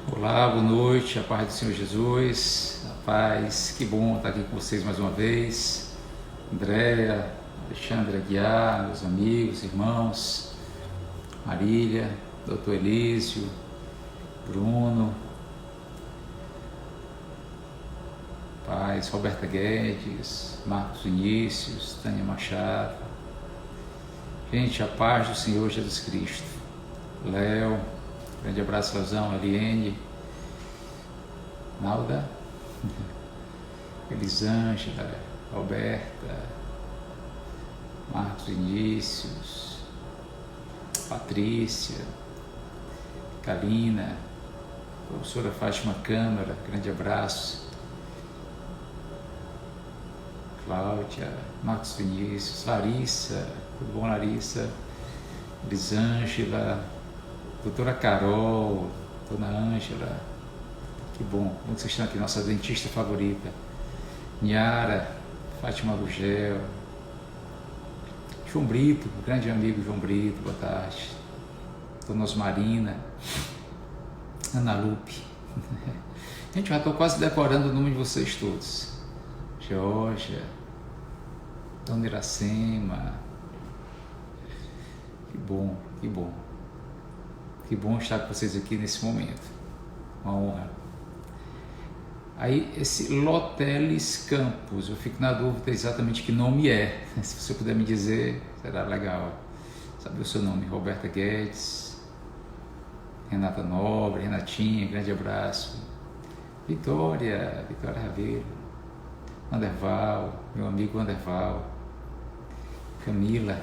Olá, boa noite, a paz do Senhor Jesus, a paz, que bom estar aqui com vocês mais uma vez. Andréia, Alexandre Aguiar, meus amigos, irmãos, Marília, Dr. Elísio, Bruno, paz, Roberta Guedes, Marcos Vinícius, Tânia Machado. Gente, a paz do Senhor Jesus Cristo. Léo, grande abraço, Leozão, Eliane, Nalda, Elisângela, Alberta, Marcos Vinícius, Patrícia, Kalina, professora Fátima Câmara, grande abraço, Cláudia, Marcos Vinícius, Larissa, tudo bom, Larissa, Elisângela, doutora Carol, dona Ângela, que bom que vocês estão aqui, nossa dentista favorita, Niara, Fátima Lugel, João Brito, grande amigo João Brito, boa tarde, dona Osmarina, Ana Lupe, gente, já estou quase decorando o nome de vocês todos, Georgia, dona Iracema, que bom, que bom. Que bom estar com vocês aqui nesse momento. Uma honra. Aí, esse Loteles Campos, eu fico na dúvida exatamente que nome é. Se você puder me dizer, será legal saber o seu nome. Roberta Guedes, Renata Nobre, Renatinha, grande abraço. Vitória Raveiro, Anderval, meu amigo Anderval. Camila.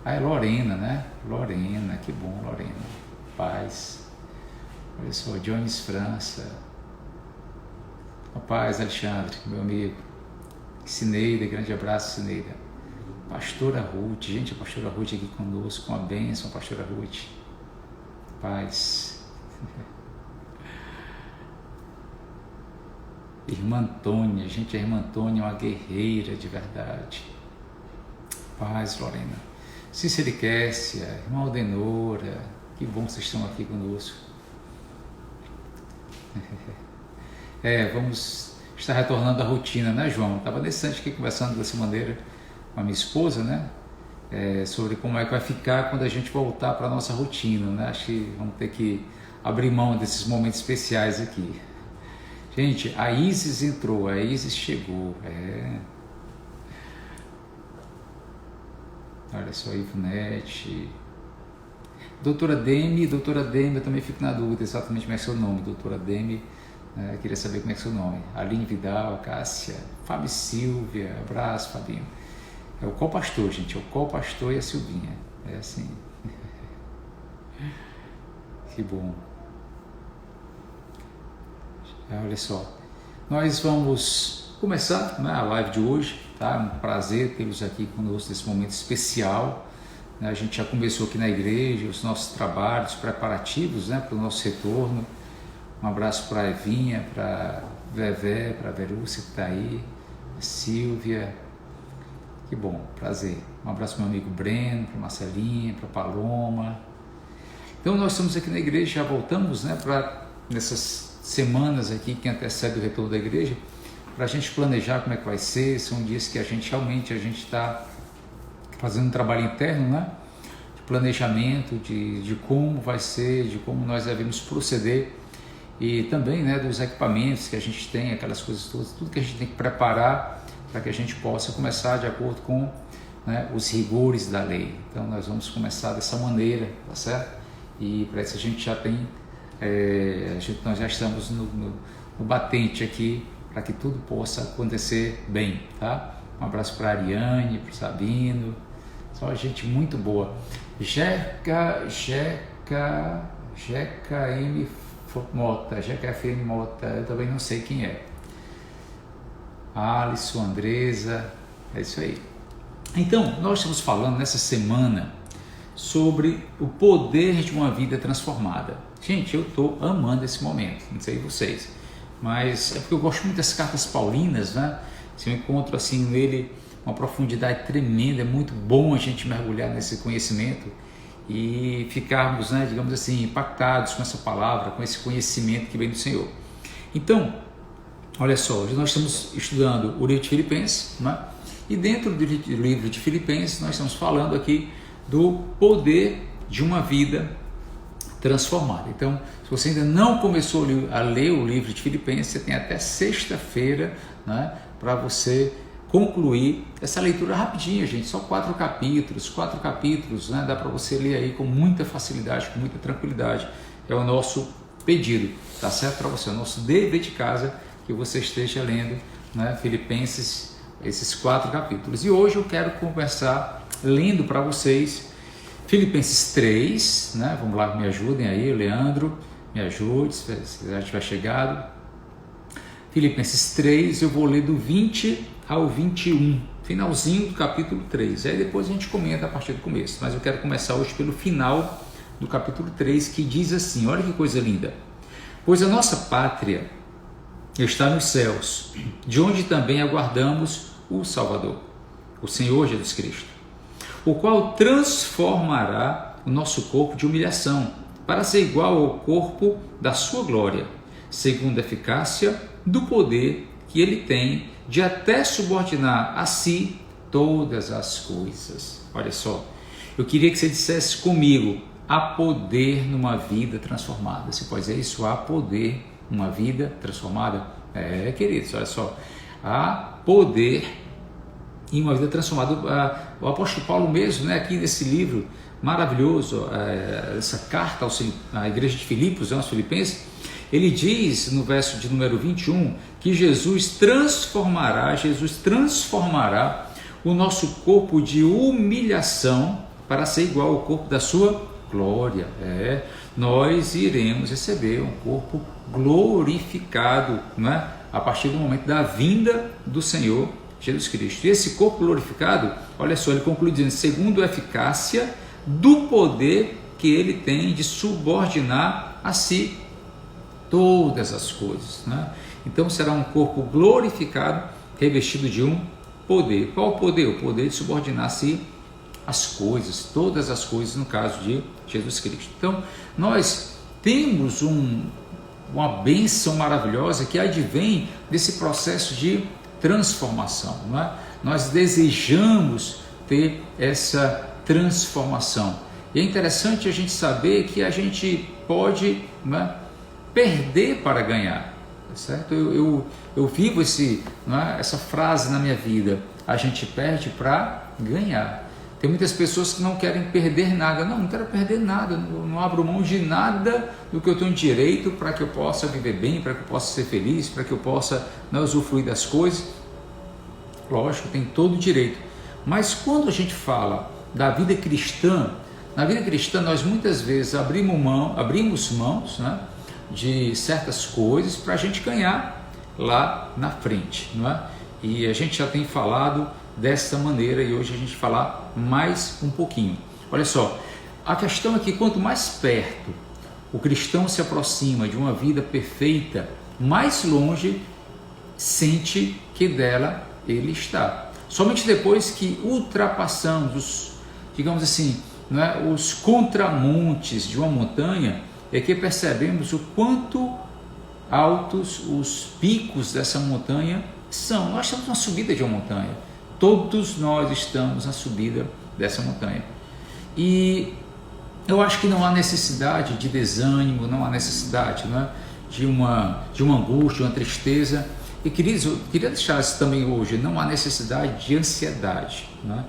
Ah, é Lorena, né? Lorena, que bom, Lorena. Paz, olha só, Jones França, a paz, Alexandre, meu amigo, Cineida, grande abraço, Cineida, pastora Ruth, gente, a pastora Ruth aqui conosco, uma bênção, pastora Ruth, paz, irmã Antônia, gente, a irmã Antônia é uma guerreira de verdade, paz, Lorena, Cicericécia, irmã Aldenora, que bom que vocês estão aqui conosco. Vamos estar retornando à rotina, né, João? Estava nesse aqui conversando dessa maneira com a minha esposa, né? Sobre como é que vai ficar quando a gente voltar para a nossa rotina, né? Acho que vamos ter que abrir mão desses momentos especiais aqui. Gente, a Isis entrou, a Isis chegou. Olha só, Ivonete. Doutora Demi, eu também fico na dúvida exatamente como é seu nome, doutora Demi, queria saber como é seu nome. Aline Vidal, Cássia, Fábio Silvia, abraço, Fabinho. É o co-pastor, gente, é o co-pastor e a Silvinha, é assim. Que bom. Olha só, nós vamos começar, né, a live de hoje, tá? Um prazer tê-los aqui conosco nesse momento especial. A gente já começou aqui na igreja, os nossos trabalhos preparativos, né, para o nosso retorno. Um abraço para a Evinha, para a Vevé, para a Verúcia que está aí, a Silvia, que bom, prazer. Um abraço para o meu amigo Breno, para a Marcelinha, para a Paloma. Então nós estamos aqui na igreja, já voltamos, né, para nessas semanas aqui que antecedem o retorno da igreja, para a gente planejar como é que vai ser. São dias que a gente está fazendo um trabalho interno, né, de planejamento, de como vai ser, de como nós devemos proceder, e também, né, dos equipamentos que a gente tem, aquelas coisas todas, tudo que a gente tem que preparar para que a gente possa começar de acordo com, né, os rigores da lei. Então nós vamos começar dessa maneira, tá certo? E para isso a gente já tem, nós já estamos no batente aqui para que tudo possa acontecer bem, tá? Um abraço para a Ariane, para o Sabino, só gente muito boa. Jeca M Mota, Jeca FM Mota, eu também não sei quem é. Alisson, Andresa, é isso aí. Então, nós estamos falando nessa semana sobre o poder de uma vida transformada. Gente, eu estou amando esse momento, não sei vocês, mas é porque eu gosto muito das cartas paulinas, né? Se eu encontro assim nele uma profundidade tremenda, é muito bom a gente mergulhar nesse conhecimento e ficarmos, né, digamos assim, impactados com essa palavra, com esse conhecimento que vem do Senhor. Então, olha só, hoje nós estamos estudando o livro de Filipenses, né? E dentro do livro de Filipenses nós estamos falando aqui do poder de uma vida transformada. Então, se você ainda não começou a ler o livro de Filipenses, você tem até sexta-feira, né, para você concluir essa leitura rapidinha, gente, só 4 capítulos, né, dá para você ler aí com muita facilidade, com muita tranquilidade. É o nosso pedido, tá certo? Para você, é o nosso dever de casa, que você esteja lendo, né, Filipenses, esses 4 capítulos. E hoje eu quero conversar lendo para vocês Filipenses 3, né? Vamos lá, me ajudem aí, Leandro, me ajude, se já tiver chegado. Filipenses 3, eu vou ler do 20 ao 21, finalzinho do capítulo 3. Aí depois a gente comenta a partir do começo, mas eu quero começar hoje pelo final do capítulo 3, que diz assim, olha que coisa linda. Pois a nossa pátria está nos céus, de onde também aguardamos o Salvador, o Senhor Jesus Cristo, o qual transformará o nosso corpo de humilhação para ser igual ao corpo da sua glória, segundo a eficácia do poder que ele tem de até subordinar a si todas as coisas. Olha só, eu queria que você dissesse comigo, há poder numa vida transformada. Você pode dizer isso? Há poder numa vida transformada? Queridos, olha só, há poder em uma vida transformada. O apóstolo Paulo mesmo, né, aqui nesse livro maravilhoso, essa carta à igreja de Filipos, aos Filipenses, ele diz no verso de número 21 que Jesus transformará o nosso corpo de humilhação para ser igual ao corpo da sua glória. Nós iremos receber um corpo glorificado, né, a partir do momento da vinda do Senhor Jesus Cristo. E esse corpo glorificado, olha só, ele conclui dizendo, segundo a eficácia do poder que ele tem de subordinar a si todas as coisas, né? Então será um corpo glorificado, revestido de um poder. Qual o poder? O poder de subordinar a si as coisas, todas as coisas, no caso de Jesus Cristo. Então nós temos uma bênção maravilhosa que advém desse processo de transformação, não é? Nós desejamos ter essa transformação. E é interessante a gente saber que a gente pode, não é, perder para ganhar, tá certo? Eu vivo essa frase na minha vida, a gente perde para ganhar. Tem muitas pessoas que não querem perder nada. Não quero perder nada, não abro mão de nada do que eu tenho direito para que eu possa viver bem, para que eu possa ser feliz, para que eu possa, né, usufruir das coisas. Lógico, tem todo o direito. Mas quando a gente fala da vida cristã, na vida cristã nós muitas vezes abrimos mãos, né, de certas coisas para a gente ganhar lá na frente, não é? E a gente já tem falado dessa maneira e hoje a gente vai falar mais um pouquinho. Olha só, a questão é que quanto mais perto o cristão se aproxima de uma vida perfeita, mais longe sente que dela ele está. Somente depois que ultrapassamos digamos assim, não é, os contramontes de uma montanha, é que percebemos o quanto altos os picos dessa montanha são. Nós estamos na subida de uma montanha. Todos nós estamos na subida dessa montanha. E eu acho que não há necessidade de desânimo, não há necessidade, não é, de uma angústia, uma tristeza. E queridos, eu queria deixar isso também hoje, não há necessidade de ansiedade, não é?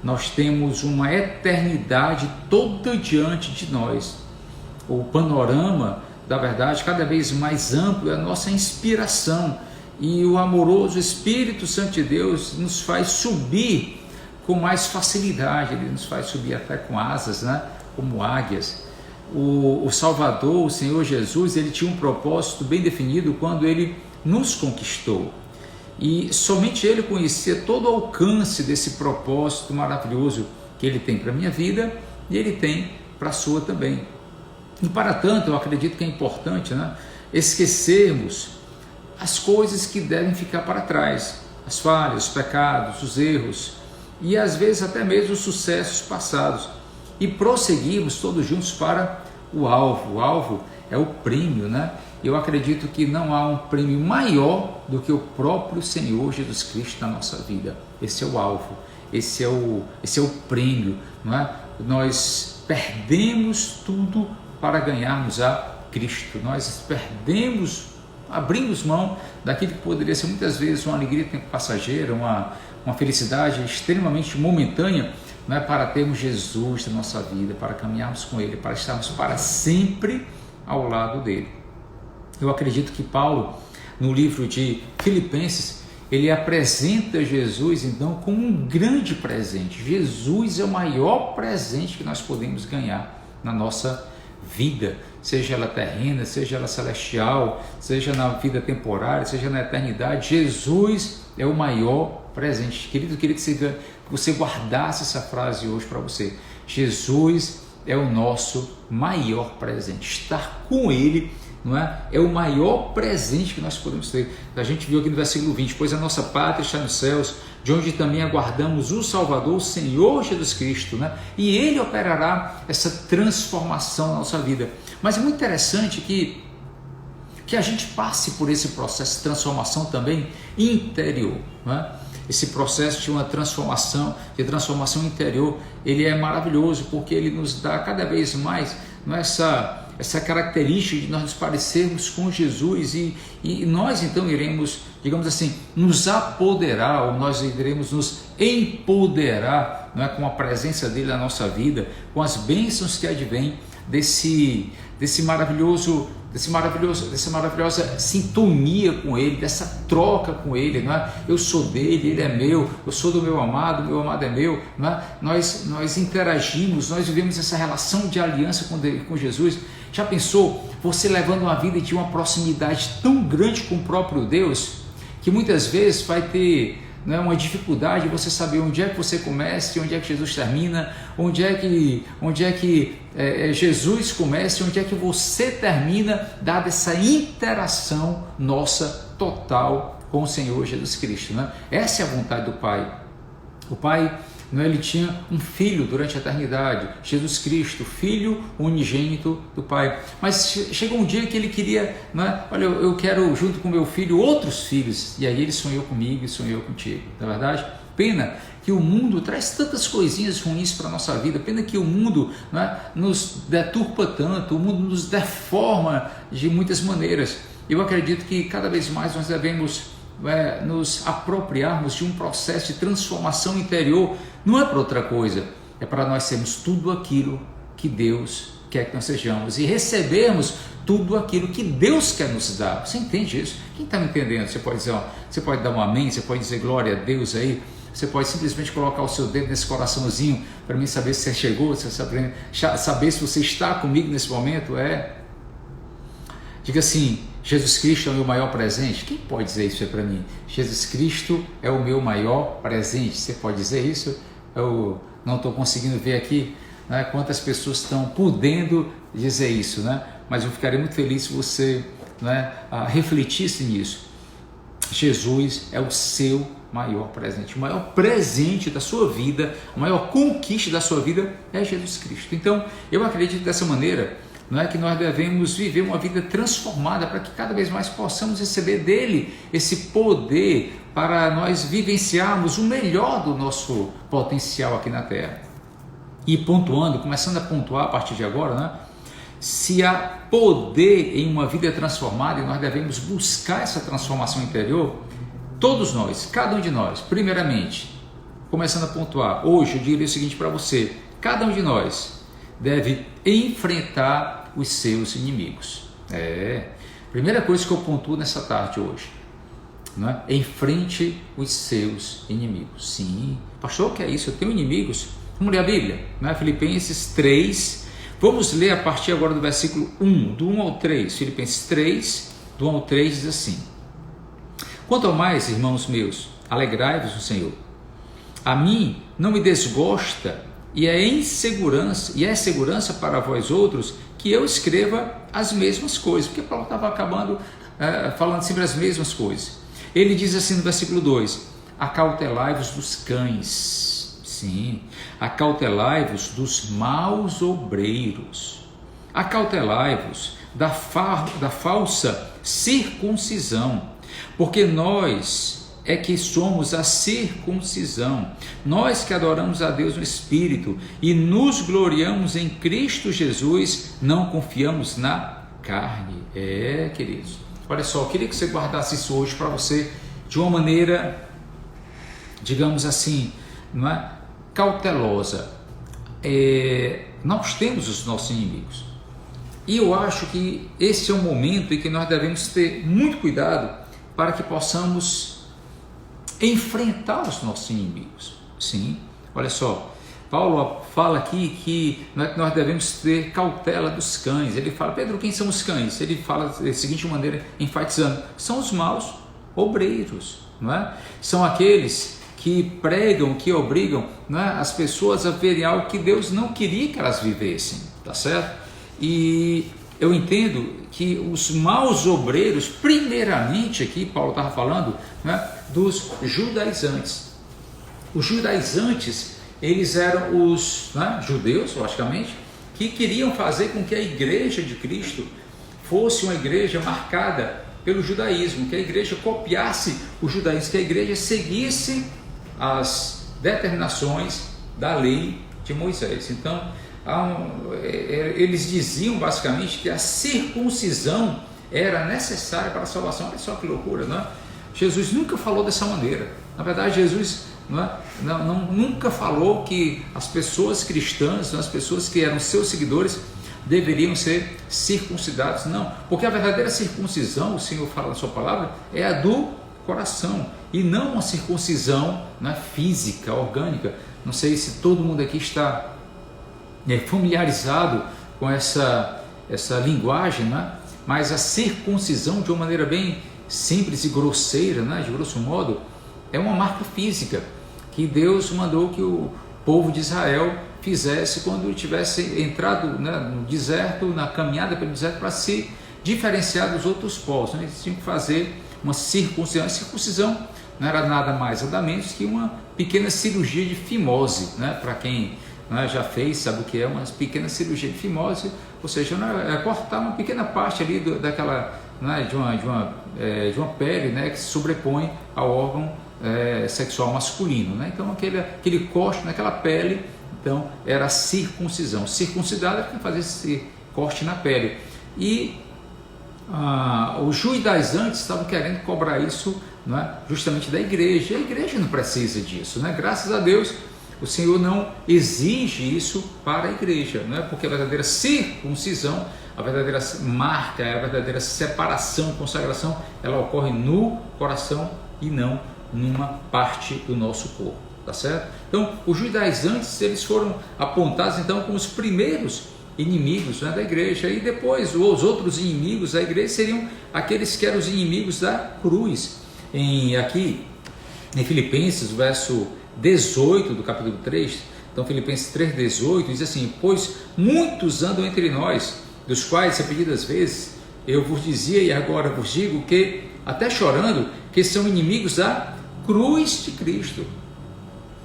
Nós temos uma eternidade toda diante de nós. O panorama, da verdade, cada vez mais amplo é a nossa inspiração. E o amoroso Espírito Santo de Deus nos faz subir com mais facilidade, ele nos faz subir até com asas, né? Como águias. O Salvador, o Senhor Jesus, ele tinha um propósito bem definido quando ele nos conquistou. E somente ele conhecia todo o alcance desse propósito maravilhoso que ele tem para a minha vida e ele tem para a sua também. E para tanto, eu acredito que é importante, né, esquecermos as coisas que devem ficar para trás, as falhas, os pecados, os erros e às vezes até mesmo os sucessos passados, e prosseguirmos todos juntos para o alvo. O alvo é o prêmio, né? Eu acredito que não há um prêmio maior do que o próprio Senhor Jesus Cristo na nossa vida. Esse é o alvo, esse é o prêmio, não é? Nós perdemos tudo para ganharmos a Cristo. Nós abrimos mão daquilo que poderia ser muitas vezes uma alegria passageira, uma felicidade extremamente momentânea, não é? Para termos Jesus na nossa vida, para caminharmos com Ele, para estarmos para sempre ao lado dele. Eu acredito que Paulo, no livro de Filipenses, ele apresenta Jesus então como um grande presente. Jesus é o maior presente que nós podemos ganhar na nossa vida, seja ela terrena, seja ela celestial, seja na vida temporária, seja na eternidade. Jesus é o maior presente. Querido, eu queria que você guardasse essa frase hoje para você. Jesus é o nosso maior presente. Estar com Ele, não é? É o maior presente que nós podemos ter. A gente viu aqui no versículo 20, pois a nossa pátria está nos céus, de onde também aguardamos o Salvador, o Senhor Jesus Cristo, né? E Ele operará essa transformação na nossa vida. Mas é muito interessante que a gente passe por esse processo de transformação também interior, né? Esse processo de uma transformação interior, ele é maravilhoso, porque ele nos dá cada vez mais, não é, essa característica de nós nos parecermos com Jesus e nós então iremos, digamos assim, nos apoderar, ou nós iremos nos empoderar, não é, com a presença dele na nossa vida, com as bênçãos que advêm dessa maravilhosa sintonia com Ele, dessa troca com Ele, não é? Eu sou dele, Ele é meu, eu sou do meu amado é meu, não é? Nós interagimos, nós vivemos essa relação de aliança com Jesus. Já pensou você levando uma vida de uma proximidade tão grande com o próprio Deus, que muitas vezes vai ter, não é, uma dificuldade você saber onde é que você começa e onde é que Jesus termina, onde é que Jesus começa e onde é que você termina, dada essa interação nossa total com o Senhor Jesus Cristo, né? Essa é a vontade do Pai. O Pai, não é, ele tinha um filho durante a eternidade, Jesus Cristo, filho unigênito do Pai. Mas chegou um dia que ele queria, não é, olha, eu quero junto com meu filho outros filhos, e aí ele sonhou comigo e sonhou contigo, não é verdade? Pena que o mundo traz tantas coisinhas ruins para a nossa vida, pena que o mundo, não é, nos deturpa tanto, o mundo nos deforma de muitas maneiras. Eu acredito que cada vez mais nós devemos nos apropriarmos de um processo de transformação interior. Não é para outra coisa, é para nós sermos tudo aquilo que Deus quer que nós sejamos e recebermos tudo aquilo que Deus quer nos dar. Você entende isso? Quem está me entendendo? Você pode dar um amém, você pode dizer glória a Deus aí, você pode simplesmente colocar o seu dedo nesse coraçãozinho para mim saber se você chegou, saber se você está comigo nesse momento. Diga assim: Jesus Cristo é o meu maior presente. Quem pode dizer isso para mim? Jesus Cristo é o meu maior presente. Você pode dizer isso? Eu não estou conseguindo ver aqui, né, quantas pessoas estão podendo dizer isso, né? Mas eu ficaria muito feliz se você, né, refletisse nisso. Jesus é o seu maior presente. O maior presente da sua vida, a maior conquista da sua vida é Jesus Cristo. Então, eu acredito dessa maneira, não é, que nós devemos viver uma vida transformada para que cada vez mais possamos receber dele esse poder para nós vivenciarmos o melhor do nosso potencial aqui na Terra. E começando a pontuar a partir de agora, né? Se há poder em uma vida transformada e nós devemos buscar essa transformação interior, todos nós, cada um de nós, primeiramente, começando a pontuar, hoje eu diria o seguinte para você: cada um de nós deve enfrentar os seus inimigos. Primeira coisa que eu pontuo nessa tarde hoje, não é? Enfrente os seus inimigos. Sim, pastor, o que é isso? Eu tenho inimigos? Vamos ler a Bíblia, não é? Filipenses 3, vamos ler a partir agora do versículo 1, do 1 ao 3, Filipenses 3, do 1 ao 3 diz assim: quanto ao mais, irmãos meus, alegrai-vos no Senhor. A mim não me desgosta e é segurança para vós outros que eu escreva as mesmas coisas, porque Paulo estava acabando falando sempre as mesmas coisas. Ele diz assim no versículo 2: acautelai-vos dos cães. Sim. Acautelai-vos dos maus obreiros. Acautelai-vos da falsa circuncisão, porque nós é que somos a circuncisão, nós que adoramos a Deus no Espírito e nos gloriamos em Cristo Jesus, não confiamos na carne. Queridos, olha só, eu queria que você guardasse isso hoje para você de uma maneira, digamos assim, não é? Cautelosa. Nós temos os nossos inimigos, e eu acho que esse é um momento em que nós devemos ter muito cuidado para que possamos enfrentar os nossos inimigos. Sim, olha só, Paulo fala aqui que nós devemos ter cautela dos cães. Ele fala, Pedro, quem são os cães? Ele fala da seguinte maneira, enfatizando, são os maus obreiros, não é? São aqueles que pregam, que obrigam, não é, as pessoas a verem algo que Deus não queria que elas vivessem, tá certo? E eu entendo que os maus obreiros, primeiramente aqui Paulo estava falando, né, dos judaizantes. Os judaizantes, eles eram os judeus, logicamente, que queriam fazer com que a igreja de Cristo fosse uma igreja marcada pelo judaísmo, que a igreja copiasse o judaísmo, que a igreja seguisse as determinações da lei de Moisés. Então, eles diziam basicamente que a circuncisão era necessária para a salvação. Olha só que loucura, não é? Jesus nunca falou dessa maneira. Na verdade, Jesus nunca falou que as pessoas cristãs, as pessoas que eram seus seguidores, deveriam ser circuncidados. Não, porque a verdadeira circuncisão, o Senhor fala na sua palavra, é a do coração, e não uma circuncisão física, orgânica. Não sei se todo mundo aqui está familiarizado com essa linguagem, mas a circuncisão, de uma maneira bem simples e grosseira, de grosso modo, é uma marca física que Deus mandou que o povo de Israel fizesse quando tivesse entrado no deserto, na caminhada pelo deserto, para se diferenciar dos outros povos. Eles tinham que fazer uma circuncisão. A circuncisão não era nada mais nada menos que uma pequena cirurgia de fimose, para quem já fez, sabe o que é uma pequena cirurgia de fimose, ou seja, é cortar uma pequena parte ali daquela, de uma pele, que se sobrepõe ao órgão sexual masculino, Então aquele corte naquela pele, então era a circuncisão. Circuncidado era quem fazia esse corte na pele. E os judaizantes estavam querendo cobrar isso, justamente da igreja. A igreja não precisa disso, Graças a Deus o Senhor não exige isso para a igreja, porque a verdadeira circuncisão, a verdadeira marca, a verdadeira separação, consagração, ela ocorre no coração e não numa parte do nosso corpo, tá certo? Então, os judaizantes, eles foram apontados então como os primeiros inimigos da igreja, e depois os outros inimigos da igreja seriam aqueles que eram os inimigos da cruz. Aqui em Filipenses, o verso 18 do capítulo 3, então Filipenses 3,18 diz assim, pois muitos andam entre nós, dos quais repetidas vezes eu vos dizia e agora vos digo que, até chorando, que são inimigos da cruz de Cristo.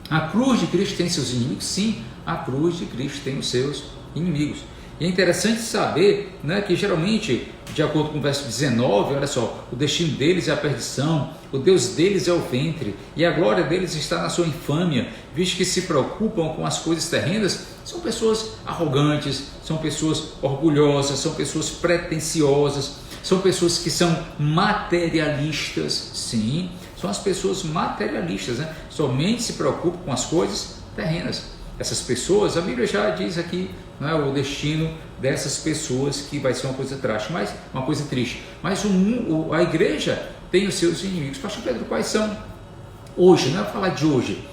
A cruz de Cristo tem seus inimigos? Sim, a cruz de Cristo tem os seus inimigos. E é interessante saber que geralmente, de acordo com o verso 19, olha só, o destino deles é a perdição, o Deus deles é o ventre, e a glória deles está na sua infâmia, visto que se preocupam com as coisas terrenas. São pessoas arrogantes, são pessoas orgulhosas, são pessoas pretensiosas, são pessoas que são materialistas. Sim, são as pessoas materialistas, somente se preocupam com as coisas terrenas. Essas pessoas, a Bíblia já diz aqui, o destino dessas pessoas, que vai ser uma coisa trágica, mas uma coisa triste. Mas a igreja tem os seus inimigos. Pastor Pedro, quais são hoje? Não é falar de hoje.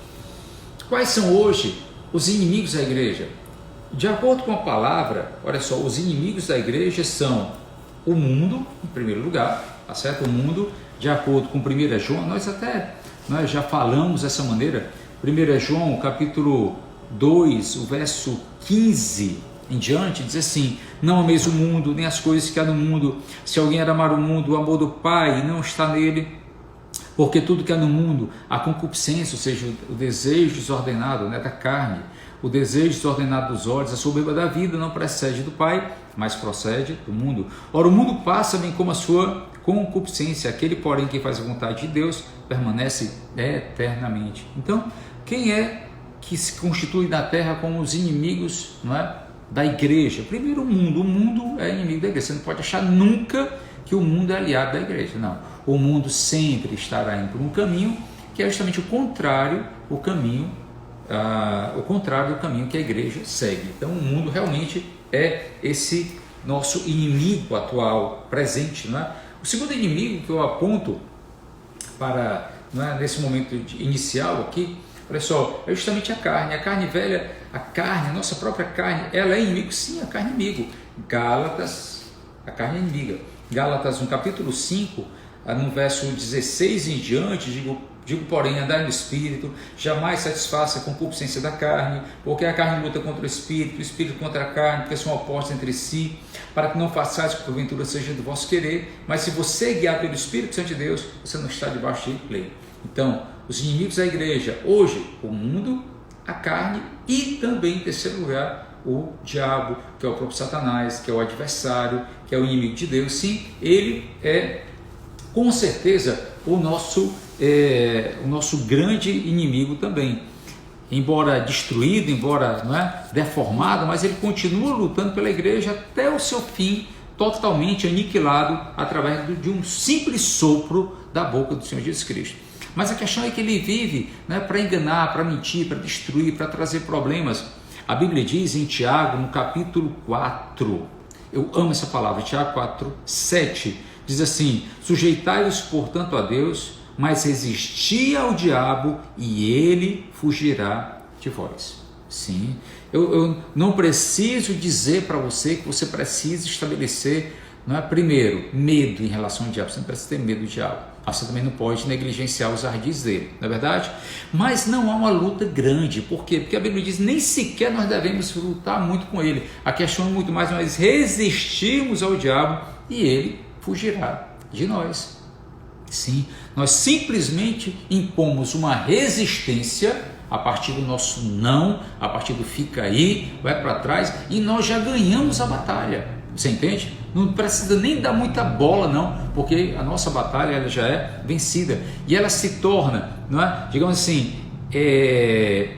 Quais são hoje os inimigos da igreja? De acordo com a palavra, olha só, os inimigos da igreja são o mundo, em primeiro lugar, tá certo? O mundo, de acordo com 1 João, nós já falamos dessa maneira. 1 João, capítulo 2, o verso 15 em diante, diz assim, não ameis o mundo, nem as coisas que há no mundo. Se alguém amar o mundo, o amor do Pai não está nele. Porque tudo que há no mundo, a concupiscência, ou seja, o desejo desordenado, né, da carne, o desejo desordenado dos olhos, a soberba da vida não procede do Pai, mas procede do mundo. Ora, o mundo passa bem como a sua concupiscência, aquele, porém, que faz a vontade de Deus permanece eternamente. Então, quem é que se constitui na terra como os inimigos, não é, da igreja? Primeiro, o mundo é inimigo da igreja. Você não pode achar nunca que o mundo é aliado da igreja, não. O mundo sempre estará indo por um caminho que é justamente o contrário do caminho que a igreja segue. Então, o mundo realmente é esse nosso inimigo atual, presente, não é? O segundo inimigo que eu aponto para, não é, nesse momento inicial aqui, olha só, é justamente a carne velha, a nossa própria carne, ela é inimigo, sim, a carne é inimigo. A carne é inimiga. Gálatas, no capítulo 5, no verso 16 em diante, digo porém, andai no Espírito, jamais satisfaça a concupiscência da carne, porque a carne luta contra o Espírito contra a carne, porque são opostos entre si, para que não façais que porventura seja do vosso querer, mas se você é guiado pelo Espírito Santo de Deus, você não está debaixo de lei. Então, os inimigos da igreja, hoje, o mundo, a carne e também, em terceiro lugar, o diabo, que é o próprio Satanás, que é o adversário, que é o inimigo de Deus. Sim, ele é com certeza o nosso grande inimigo também. Embora destruído, embora, não é, deformado, mas ele continua lutando pela igreja até o seu fim, totalmente aniquilado através de um simples sopro da boca do Senhor Jesus Cristo. Mas a questão é que ele vive, né, para enganar, para mentir, para destruir, para trazer problemas. A Bíblia diz em Tiago, no capítulo 4, eu amo essa palavra, Tiago 4, 7, diz assim: sujeitai-vos, portanto, a Deus, mas resisti ao diabo e ele fugirá de vós. Sim, eu não preciso dizer para você que você precisa estabelecer, não é, primeiro, medo em relação ao diabo. Você não precisa ter medo do diabo. Você também não pode negligenciar os ardis dele, não é verdade? Mas não há uma luta grande. Por quê? Porque a Bíblia diz, nem sequer nós devemos lutar muito com ele. A questão é muito mais, nós resistirmos ao diabo e ele fugirá de nós. Sim, nós simplesmente impomos uma resistência a partir do nosso não, a partir do fica aí, vai para trás, e nós já ganhamos a batalha. Você entende? Não precisa nem dar muita bola, não, porque a nossa batalha ela já é vencida e ela se torna, não é, digamos assim,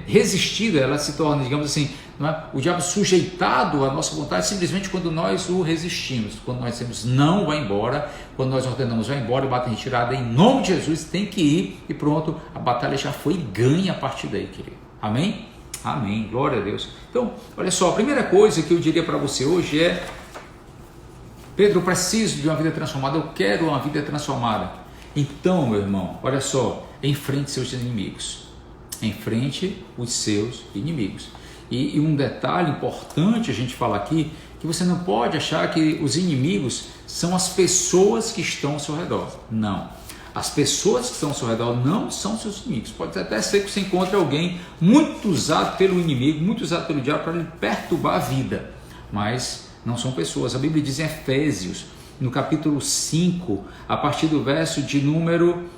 resistida, ela se torna, digamos assim, não é, o diabo sujeitado à nossa vontade simplesmente quando nós o resistimos. Quando nós dizemos não, vai embora. Quando nós ordenamos vai embora, bate em retirada, em nome de Jesus, tem que ir e pronto, a batalha já foi ganha a partir daí, querido. Amém? Amém, glória a Deus. Então, olha só, a primeira coisa que eu diria para você hoje é: Pedro, eu preciso de uma vida transformada, eu quero uma vida transformada. Então, meu irmão, olha só, enfrente seus inimigos. Enfrente os seus inimigos. E um detalhe importante a gente falar aqui, que você não pode achar que os inimigos são as pessoas que estão ao seu redor. Não. As pessoas que estão ao seu redor não são seus inimigos. Pode até ser que você encontre alguém muito usado pelo inimigo, muito usado pelo diabo para lhe perturbar a vida. Mas não são pessoas. A Bíblia diz em Efésios, no capítulo 5, a partir do verso de número...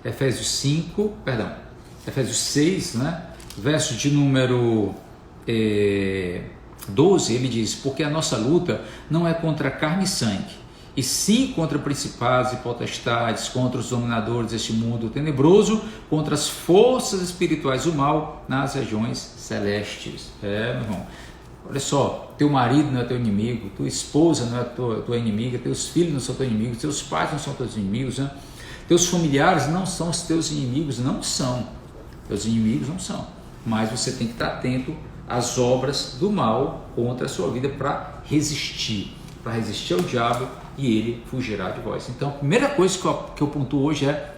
Efésios 6, né? Verso de número 12, ele diz: porque a nossa luta não é contra carne e sangue, e sim contra principados e potestades, contra os dominadores deste mundo tenebroso, contra as forças espirituais do mal nas regiões celestes. Meu irmão, olha só, teu marido não é teu inimigo, tua esposa não é tua inimiga, teus filhos não são teus inimigos, teus pais não são teus inimigos, né? Teus familiares não são os teus inimigos, não são. Teus inimigos não são. Mas você tem que estar atento às obras do mal contra a sua vida para resistir ao diabo e ele fugirá de vós. Então, a primeira coisa que eu pontuo hoje é: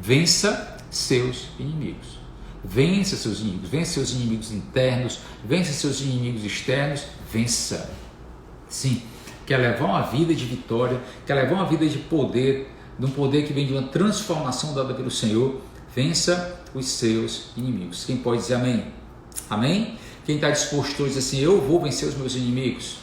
vença seus inimigos. Vença seus inimigos. Vença seus inimigos internos, vença seus inimigos externos, vença. Sim, quer levar uma vida de vitória, quer levar uma vida de poder, de um poder que vem de uma transformação dada pelo Senhor, vença os seus inimigos. Quem pode dizer amém? Amém? Quem está disposto a dizer assim: eu vou vencer os meus inimigos?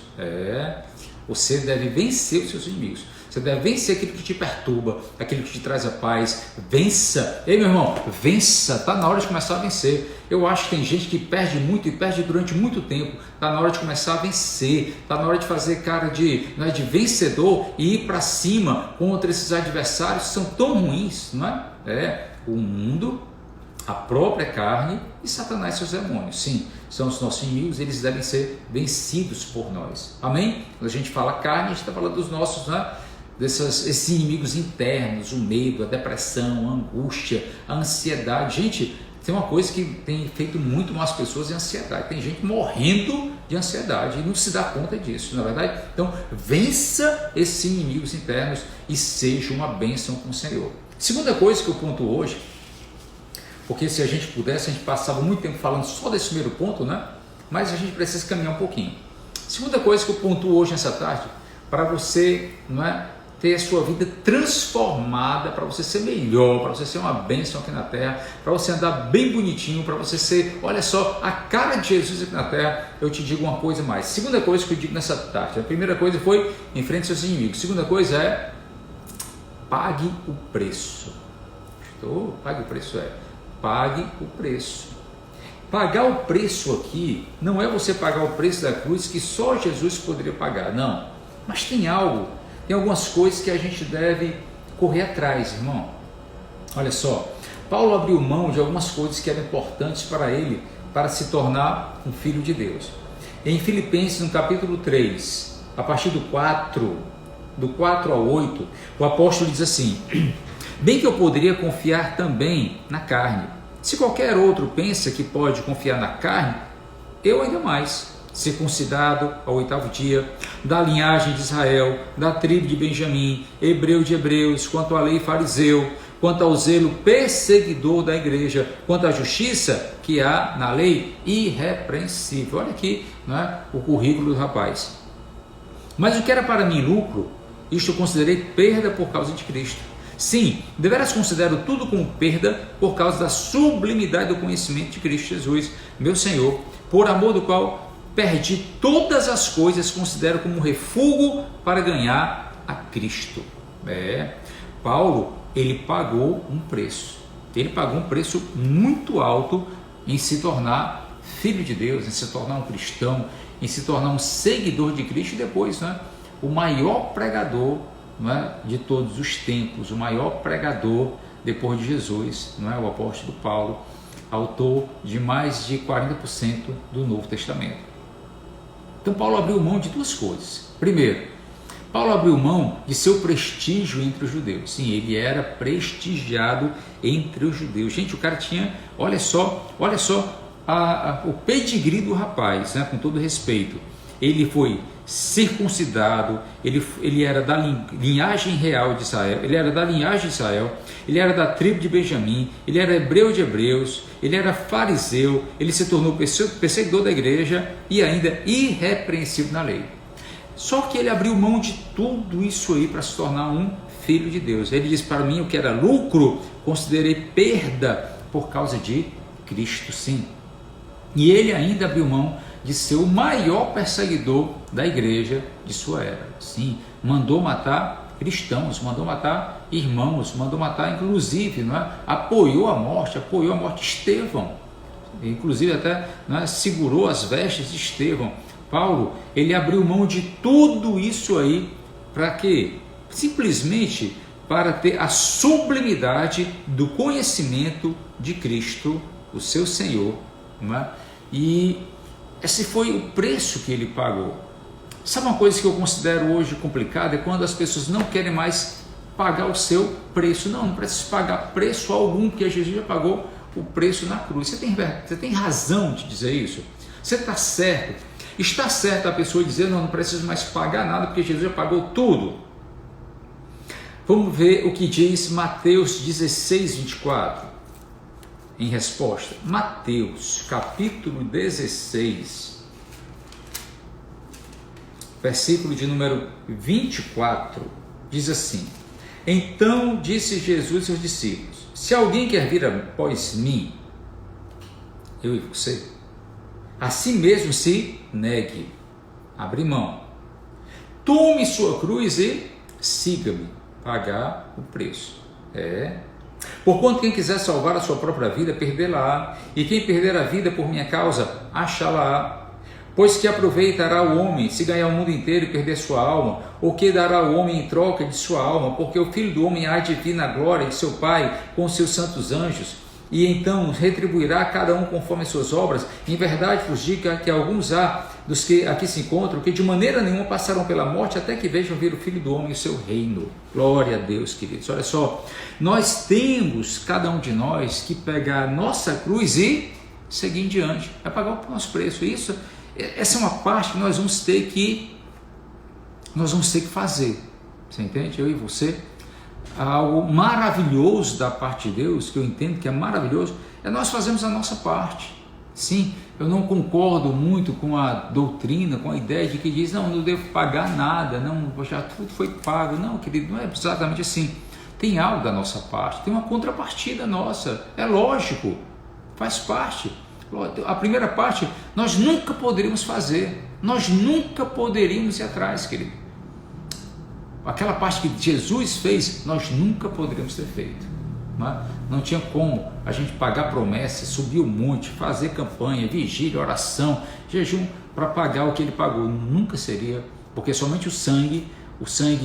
Você deve vencer os seus inimigos. Você deve vencer aquilo que te perturba, aquilo que te traz a paz. Vença. Ei, meu irmão, vença. Está na hora de começar a vencer. Eu acho que tem gente que perde muito e perde durante muito tempo. Está na hora de começar a vencer. Está na hora de fazer cara de vencedor e ir para cima contra esses adversários que são tão ruins, não é? O mundo, a própria carne e Satanás e seus demônios. Sim, são os nossos inimigos, eles devem ser vencidos por nós. Amém? Quando a gente fala carne, a gente está falando dos nossos, esses inimigos internos, o medo, a depressão, a angústia, a ansiedade. Gente, tem uma coisa que tem feito muito mal às pessoas, é a ansiedade. Tem gente morrendo de ansiedade e não se dá conta disso, não é verdade? Então, vença esses inimigos internos e seja uma bênção com o Senhor. Segunda coisa que eu pontuo hoje, porque se a gente pudesse, a gente passava muito tempo falando só desse primeiro ponto, mas a gente precisa caminhar um pouquinho. Segunda coisa que eu pontuo hoje nessa tarde, para você ter a sua vida transformada, para você ser melhor, para você ser uma bênção aqui na terra, para você andar bem bonitinho, para você ser, olha só, a cara de Jesus aqui na terra. Eu te digo uma coisa mais. Segunda coisa que eu digo nessa tarde, a primeira coisa foi enfrente seus inimigos. Segunda coisa é pague o preço. Pague o preço, pague o preço. Pagar o preço aqui não é você pagar o preço da cruz que só Jesus poderia pagar, não. Mas tem algumas coisas que a gente deve correr atrás, irmão. Olha só, Paulo abriu mão de algumas coisas que eram importantes para ele, para se tornar um filho de Deus. Em Filipenses, no capítulo 3, a partir do 4 ao 8, o apóstolo diz assim: bem que eu poderia confiar também na carne. Se qualquer outro pensa que pode confiar na carne, eu ainda mais. Circuncidado ao 8º dia, da linhagem de Israel, da tribo de Benjamim, hebreu de hebreus, quanto à lei fariseu, quanto ao zelo perseguidor da igreja, quanto à justiça que há na lei, irrepreensível. Olha aqui, o currículo do rapaz. Mas o que era para mim lucro, isto eu considerei perda por causa de Cristo. Sim, deveras considero tudo como perda por causa da sublimidade do conhecimento de Cristo Jesus, meu Senhor, por amor do qual perdi todas as coisas, considero como um refúgio para ganhar a Cristo. Paulo, ele pagou um preço. Ele pagou um preço muito alto em se tornar filho de Deus, em se tornar um cristão, em se tornar um seguidor de Cristo e depois, o maior pregador de todos os tempos, o maior pregador depois de Jesus, o apóstolo Paulo, autor de mais de 40% do Novo Testamento. Então Paulo abriu mão de duas coisas. Primeiro, Paulo abriu mão de seu prestígio entre os judeus. Sim, ele era prestigiado entre os judeus. Gente, o cara tinha, olha só o pedigree do rapaz, com todo respeito. Ele foi circuncidado, ele era da linhagem real de Israel, ele era da linhagem de Israel, ele era da tribo de Benjamim, ele era hebreu de hebreus, ele era fariseu, ele se tornou perseguidor da igreja e ainda irrepreensível na lei. Só que ele abriu mão de tudo isso aí para se tornar um filho de Deus. Ele diz: para mim o que era lucro, considerei perda por causa de Cristo, sim. E ele ainda abriu mão de ser o maior perseguidor da igreja de sua era. Sim, mandou matar cristãos, mandou matar irmãos, mandou matar, inclusive, apoiou a morte de Estevão, inclusive até segurou as vestes de Estevão. Paulo, ele abriu mão de tudo isso aí para quê? Simplesmente para ter a sublimidade do conhecimento de Cristo, o seu Senhor, E esse foi o preço que ele pagou. Sabe uma coisa que eu considero hoje complicada? É quando as pessoas não querem mais pagar o seu preço. Não precisa pagar preço algum, porque Jesus já pagou o preço na cruz. Você tem razão de dizer isso? Você está certo? Está certo a pessoa dizer: não preciso mais pagar nada, porque Jesus já pagou tudo. Vamos ver o que diz Mateus 16, 24. Em resposta, Mateus capítulo 16, versículo de número 24, diz assim: então disse Jesus aos seus discípulos: se alguém quer vir após mim, eu e você, a si mesmo se negue, abre mão, tome sua cruz e siga-me, pagar o preço. Porquanto quem quiser salvar a sua própria vida, perdê-la-á, e quem perder a vida por minha causa, achá-la-á. Pois que aproveitará o homem se ganhar o mundo inteiro e perder sua alma? Ou que dará o homem em troca de sua alma? Porque o Filho do Homem há de vir na glória de seu Pai com os seus santos anjos, e então retribuirá cada um conforme as suas obras. Em verdade vos digo que alguns há dos que aqui se encontram, que de maneira nenhuma passarão pela morte até que vejam vir o Filho do Homem e o seu reino. Glória a Deus, queridos. Olha só, nós temos, cada um de nós, que pegar a nossa cruz e seguir em diante, é pagar o nosso preço. Essa é uma parte que nós vamos ter que fazer. Você entende? Eu e você. Algo maravilhoso da parte de Deus, que eu entendo que é maravilhoso, é nós fazermos a nossa parte. Sim, eu não concordo muito com a doutrina, com a ideia de que diz, não devo pagar nada, não, já tudo foi pago. Não, querido, não é exatamente assim. Tem algo da nossa parte, tem uma contrapartida nossa, é lógico, faz parte. A primeira parte nós nunca poderíamos fazer, nós nunca poderíamos ir atrás, querido. Aquela parte que Jesus fez, nós nunca poderíamos ter feito. Não tinha como a gente pagar promessas, subir o monte, fazer campanha, vigília, oração, jejum para pagar o que ele pagou. Nunca seria, porque somente o sangue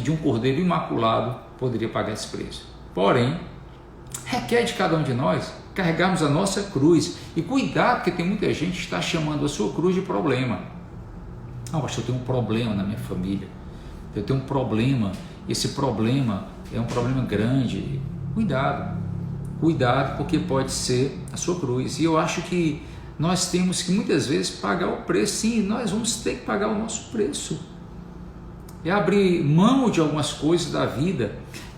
de um cordeiro imaculado poderia pagar esse preço. Porém, requer de cada um de nós carregarmos a nossa cruz. E cuidado, porque tem muita gente que está chamando a sua cruz de problema. Pastor, eu tenho um problema na minha família. Eu tenho um problema. Esse problema é um problema grande. Cuidado, porque pode ser a sua cruz. E eu acho que nós temos que muitas vezes pagar o preço. Sim, nós vamos ter que pagar o nosso preço. É abrir mão de algumas coisas da vida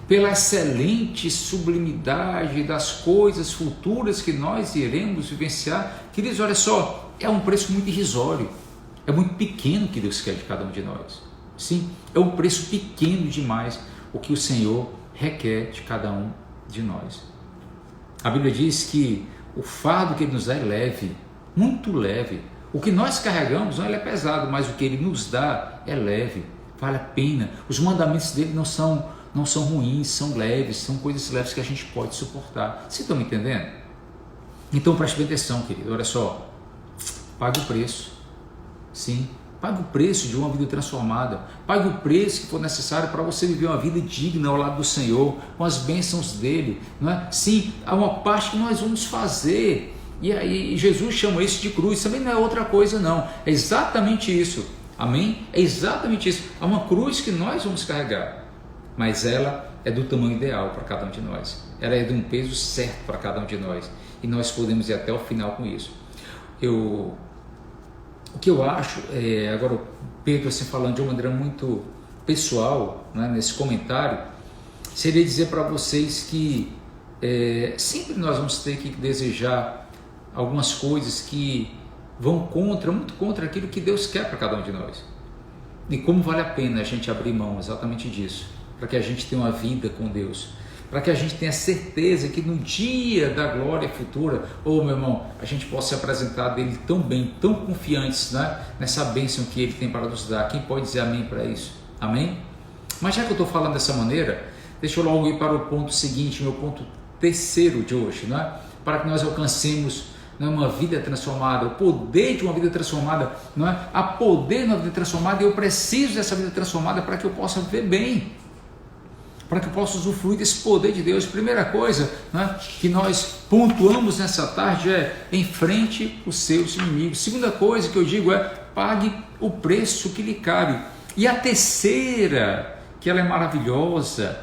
pela excelente sublimidade das coisas futuras que nós iremos vivenciar. Queridos, olha só, é um preço muito irrisório, é muito pequeno que Deus quer de cada um de nós. Sim, é um preço pequeno demais o que o Senhor requer de cada um de nós. A Bíblia diz que o fardo que Ele nos dá é leve, muito leve. O que nós carregamos, não, ele é pesado, mas o que Ele nos dá é leve, vale a pena. Os mandamentos dele não são ruins, são leves, são coisas leves que a gente pode suportar. Vocês estão me entendendo? Então preste bem atenção, querido. Olha só, pague o preço. Sim, pague o preço de uma vida transformada. Pague o preço que for necessário para você viver uma vida digna ao lado do Senhor, com as bênçãos dele. Não é? Sim, há uma parte que nós vamos fazer. E aí Jesus chama isso de cruz. Também não é outra coisa, não. É exatamente isso. Amém? É exatamente isso. Há uma cruz que nós vamos carregar, mas ela é do tamanho ideal para cada um de nós. Ela é de um peso certo para cada um de nós. E nós podemos ir até o final com isso. O que eu acho, agora o Pedro assim, falando de uma maneira muito pessoal, né, nesse comentário, seria dizer para vocês que sempre nós vamos ter que desejar algumas coisas que vão muito contra aquilo que Deus quer para cada um de nós. E como vale a pena a gente abrir mão exatamente disso, para que a gente tenha uma vida com Deus, para que a gente tenha certeza que no dia da glória futura, meu irmão, a gente possa se apresentar dele tão bem, tão confiantes, né, nessa bênção que ele tem para nos dar. Quem pode dizer amém para isso? Amém? Mas já que eu estou falando dessa maneira, deixa eu logo ir para o ponto seguinte, meu ponto terceiro de hoje, né, para que nós alcancemos uma vida transformada, o poder de uma vida transformada, não é? Há poder na vida transformada e eu preciso dessa vida transformada para que eu possa viver bem, para que eu possa usufruir desse poder de Deus. Primeira coisa, né, que nós pontuamos nessa tarde é: enfrente os seus inimigos. Segunda coisa que eu digo é: pague o preço que lhe cabe. E a terceira, que ela é maravilhosa,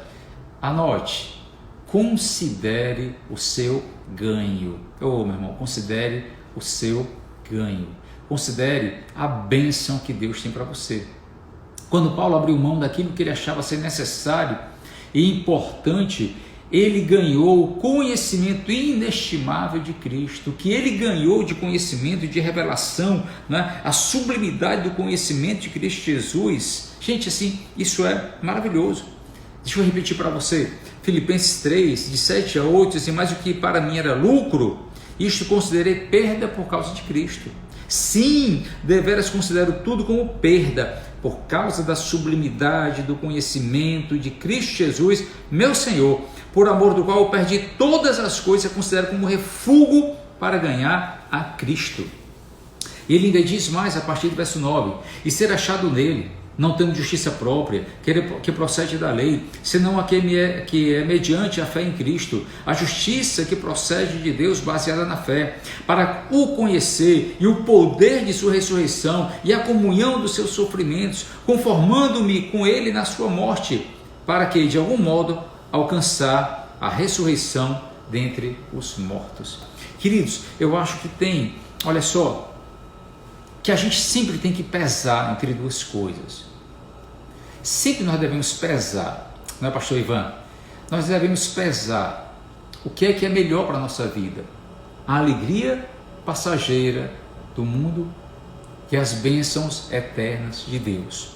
anote: considere o seu ganho. Meu irmão, considere o seu ganho. Considere a bênção que Deus tem para você. Quando Paulo abriu mão daquilo que ele achava ser necessário e importante, ele ganhou o conhecimento inestimável de Cristo. O que ele ganhou de conhecimento, de revelação, né? A sublimidade do conhecimento de Cristo Jesus. Gente, assim, isso é maravilhoso. Deixa eu repetir para você, Filipenses 3, de 7 a 8, assim: mas o que para mim era lucro, isto considerei perda por causa de Cristo. Sim, deveras considero tudo como perda, por causa da sublimidade do conhecimento de Cristo Jesus, meu Senhor, por amor do qual eu perdi todas as coisas e considero como refúgio para ganhar a Cristo. Ele ainda diz mais a partir do verso 9, e ser achado nele, não tendo justiça própria, que procede da lei, senão a que é mediante a fé em Cristo, a justiça que procede de Deus baseada na fé, para o conhecer e o poder de sua ressurreição e a comunhão dos seus sofrimentos, conformando-me com ele na sua morte, para que, de algum modo, alcançar a ressurreição dentre os mortos. Queridos, eu acho que tem, olha só, que a gente sempre tem que pesar entre duas coisas. Sempre nós devemos pesar, não é, pastor Ivan? Nós devemos pesar o que é melhor para a nossa vida. A alegria passageira do mundo e as bênçãos eternas de Deus.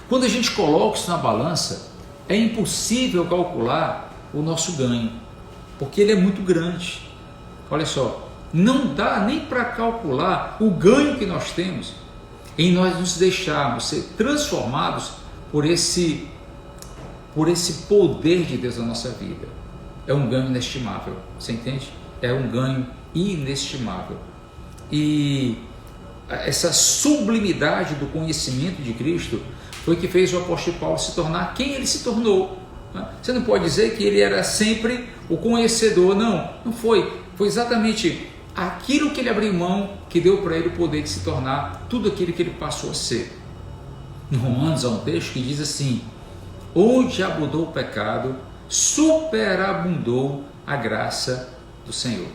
Quando a gente coloca isso na balança, é impossível calcular o nosso ganho, porque ele é muito grande. Olha só, não dá nem para calcular o ganho que nós temos em nós nos deixarmos ser transformados por esse poder de Deus na nossa vida. É um ganho inestimável, você entende? É um ganho inestimável. E essa sublimidade do conhecimento de Cristo foi que fez o apóstolo Paulo se tornar quem ele se tornou. Você não pode dizer que ele era sempre o conhecedor, não foi. Foi exatamente aquilo que ele abriu mão que deu para ele o poder de se tornar tudo aquilo que ele passou a ser. Em Romanos há um texto que diz assim: onde abundou o pecado, superabundou a graça do Senhor.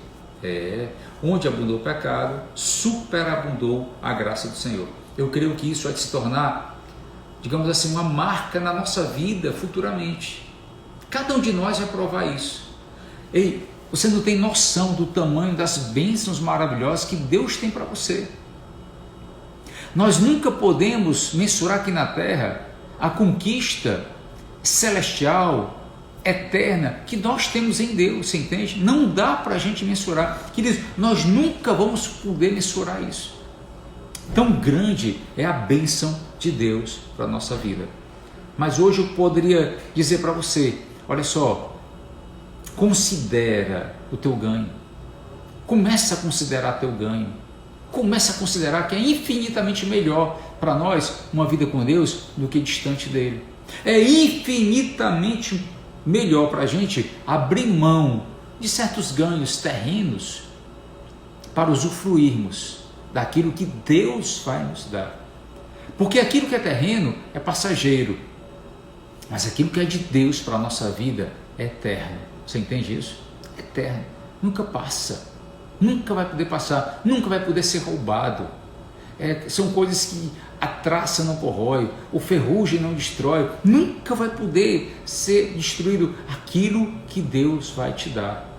Onde abundou o pecado, superabundou a graça do Senhor. Eu creio que isso vai se tornar, digamos assim, uma marca na nossa vida futuramente. Cada um de nós vai provar isso. Ei, você não tem noção do tamanho das bênçãos maravilhosas que Deus tem para você. Nós nunca podemos mensurar aqui na terra a conquista celestial, eterna, que nós temos em Deus, você entende? Não dá para a gente mensurar. Queridos, nós nunca vamos poder mensurar isso. Tão grande é a bênção de Deus para a nossa vida. Mas hoje eu poderia dizer para você, olha só, considera o teu ganho. Começa a considerar teu ganho. Começa a considerar que é infinitamente melhor para nós uma vida com Deus do que distante dele. É infinitamente melhor para a gente abrir mão de certos ganhos terrenos para usufruirmos daquilo que Deus vai nos dar. Porque aquilo que é terreno é passageiro, mas aquilo que é de Deus para a nossa vida é eterno. Você entende isso? Eterno. Nunca passa. Nunca vai poder passar. Nunca vai poder ser roubado. São coisas que a traça não corrói, o ferrugem não destrói. Nunca vai poder ser destruído aquilo que Deus vai te dar.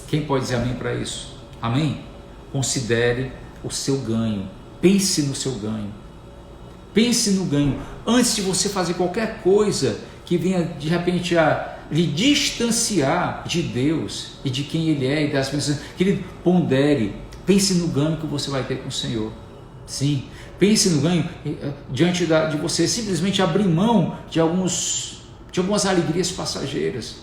Quem pode dizer amém para isso? Amém? Considere o seu ganho. Pense no seu ganho. Pense no ganho. Antes de você fazer qualquer coisa que venha de repente a lhe distanciar de Deus e de quem Ele é e das pessoas, querido, pondere, pense no ganho que você vai ter com o Senhor. Sim, pense no ganho diante de você, simplesmente abrir mão de algumas alegrias passageiras,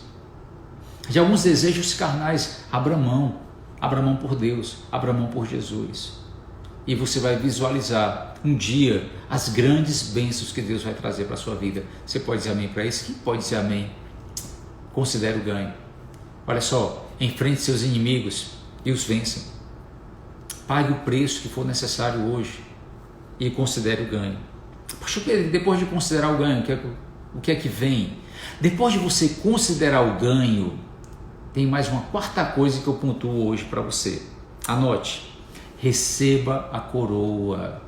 de alguns desejos carnais. Abra mão por Deus, abra mão por Jesus, e você vai visualizar um dia as grandes bênçãos que Deus vai trazer para a sua vida. Você pode dizer amém para isso? Quem pode dizer amém? Considere o ganho. Olha só, enfrente seus inimigos e os vença. Pague o preço que for necessário hoje e considere o ganho. Poxa, Pedro, depois de considerar o ganho, o que é que vem? Depois de você considerar o ganho, tem mais uma quarta coisa que eu pontuo hoje para você. Anote. Receba a coroa.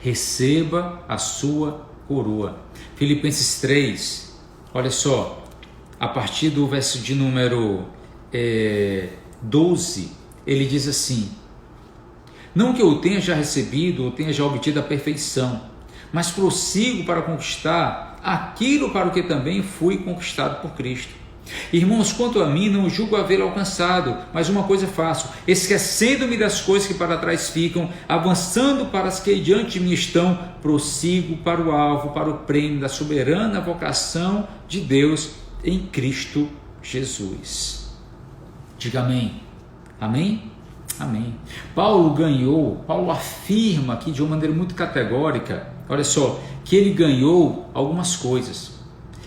Receba a sua coroa. Filipenses 3, olha só. A partir do verso de número 12, ele diz assim: não que eu tenha já recebido ou tenha já obtido a perfeição, mas prossigo para conquistar aquilo para o que também fui conquistado por Cristo. Irmãos, quanto a mim, não julgo havê-lo alcançado, mas uma coisa faço, esquecendo-me das coisas que para trás ficam, avançando para as que diante de mim estão, prossigo para o alvo, para o prêmio da soberana vocação de Deus em Cristo Jesus. Diga amém. Amém? Amém. Paulo afirma aqui de uma maneira muito categórica, olha só, que ele ganhou algumas coisas.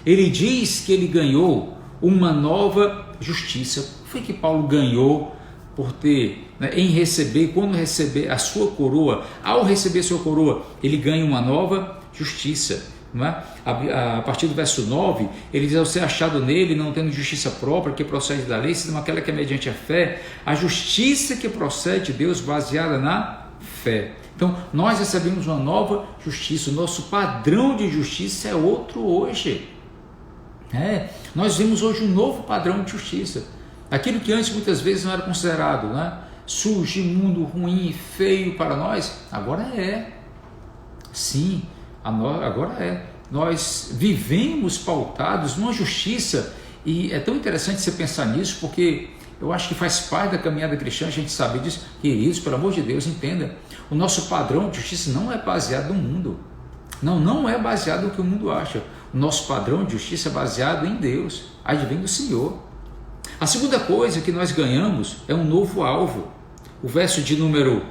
Ele diz que ele ganhou uma nova justiça. O que foi que Paulo ganhou por ter, em receber, quando receber a sua coroa? Ao receber sua coroa, ele ganha uma nova justiça. Não é? A partir do verso 9, ele diz: ao ser achado nele, não tendo justiça própria que procede da lei, senão aquela que é mediante a fé, a justiça que procede de Deus baseada na fé. Então nós recebemos uma nova justiça, o nosso padrão de justiça é outro hoje. Nós vemos hoje um novo padrão de justiça. Aquilo que antes muitas vezes não era considerado sujo, imundo, ruim, feio para nós, agora é. Sim, agora é. Nós vivemos pautados numa justiça, e é tão interessante você pensar nisso, porque eu acho que faz parte da caminhada cristã a gente saber disso. Queridos, pelo amor de Deus, entenda, o nosso padrão de justiça não é baseado no mundo. Não é baseado no que o mundo acha. O nosso padrão de justiça é baseado em Deus, advém do Senhor. A segunda coisa que nós ganhamos é um novo alvo. O verso de número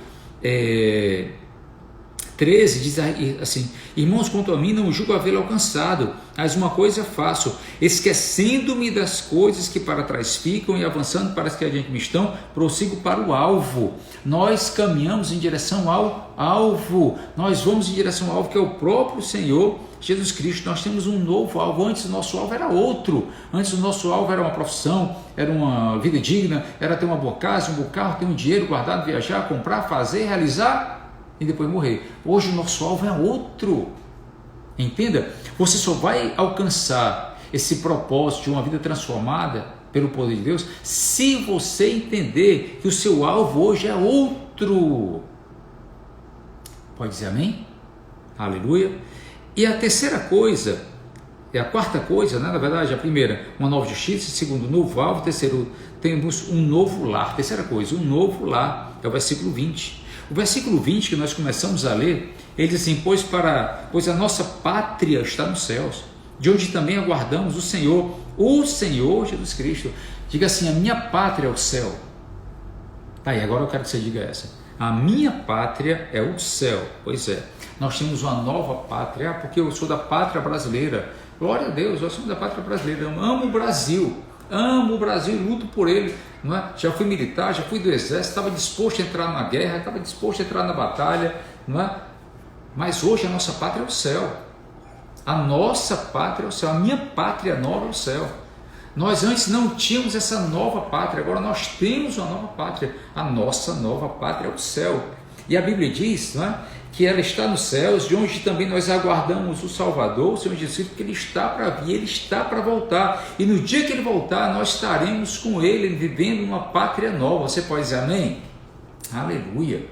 13 diz assim: irmãos, quanto a mim, não julgo havê-lo alcançado, mas uma coisa faço, esquecendo-me das coisas que para trás ficam e avançando para as que adiante me estão, prossigo para o alvo. Nós caminhamos em direção ao alvo, nós vamos em direção ao alvo, que é o próprio Senhor Jesus Cristo. Nós temos um novo alvo. Antes o nosso alvo era outro. Antes o nosso alvo era uma profissão, era uma vida digna, era ter uma boa casa, um bom carro, ter um dinheiro guardado, viajar, comprar, fazer, realizar e depois morrer. Hoje o nosso alvo é outro. Entenda? Você só vai alcançar esse propósito de uma vida transformada pelo poder de Deus se você entender que o seu alvo hoje é outro. Pode dizer amém? Aleluia. E a terceira coisa, a quarta coisa, na verdade, a primeira, uma nova justiça; segundo, um novo alvo; terceiro, temos um novo lar. Terceira coisa, um novo lar, é o versículo 20. O versículo 20 que nós começamos a ler, ele diz assim: pois a nossa pátria está nos céus, de onde também aguardamos o Senhor Jesus Cristo. Diga assim: a minha pátria é o céu. Tá aí, agora eu quero que você diga essa. A minha pátria é o céu. Pois é, nós temos uma nova pátria, porque eu sou da pátria brasileira. Glória a Deus, nós somos da pátria brasileira. Eu amo o Brasil, luto por ele. Não é? Já fui militar, já fui do exército, estava disposto a entrar na guerra, estava disposto a entrar na batalha, não é? Mas hoje a nossa pátria é o céu. A nossa pátria é o céu, a minha pátria nova é o céu. Nós antes não tínhamos essa nova pátria, agora nós temos uma nova pátria. A nossa nova pátria é o céu. E a Bíblia diz, não é, que ela está nos céus, de onde também nós aguardamos o Salvador, o Senhor Jesus, porque Ele está para vir, Ele está para voltar. E no dia que Ele voltar, nós estaremos com Ele, vivendo uma pátria nova. Você pode dizer amém? Aleluia.